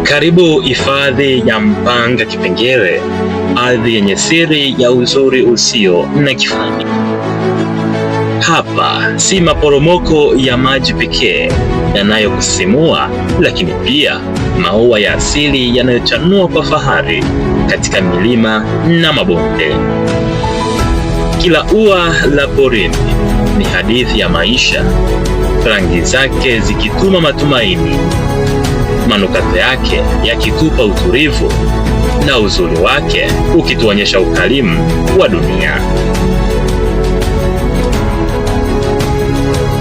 Karibu hifadhi ya Mpanga Kipengere, ardhi yenye siri ya uzuri usio na kifani. Hapa si maporomoko ya maji pekee yanayokusisimua, lakini pia maua ya asili yanayochanua kwa fahari katika milima na mabonde. Kila ua la porini ni hadithi ya maisha, rangi zake zikituma matumaini, manukato yake yakitupa utulivu, na uzuri wake ukituonyesha ukarimu wa dunia.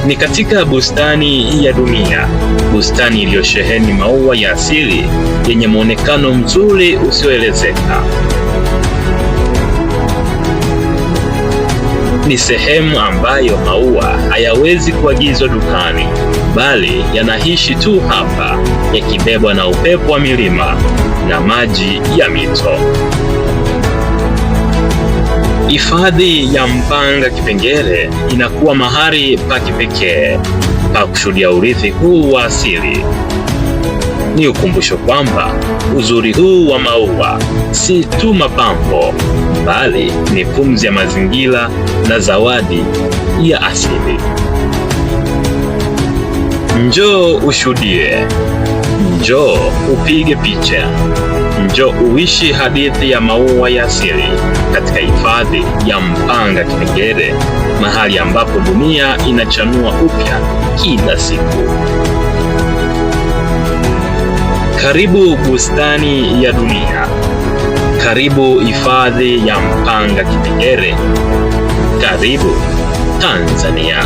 Ni katika bustani ya dunia, bustani iliyosheheni maua ya asili yenye muonekano mzuri usioelezeka. Ni sehemu ambayo maua hayawezi kuagizwa dukani, bali yanaishi tu hapa, yakibebwa na upepo wa milima na maji ya mito. Hifadhi ya Mpanga Kipengere inakuwa mahali pa kipekee pa kushuhudia urithi huu wa asili. Ni ukumbusho kwamba uzuri huu wa maua si tu mapambo, bali ni pumzi ya mazingira na zawadi ya asili. Njoo ushuhudie, njoo upige picha, njoo uishi hadithi ya maua ya asili katika hifadhi ya Mpanga Kipengere, mahali ambapo dunia inachanua upya kila siku. Karibu bustani ya dunia, karibu hifadhi ya Mpanga Kipengere, karibu Tanzania.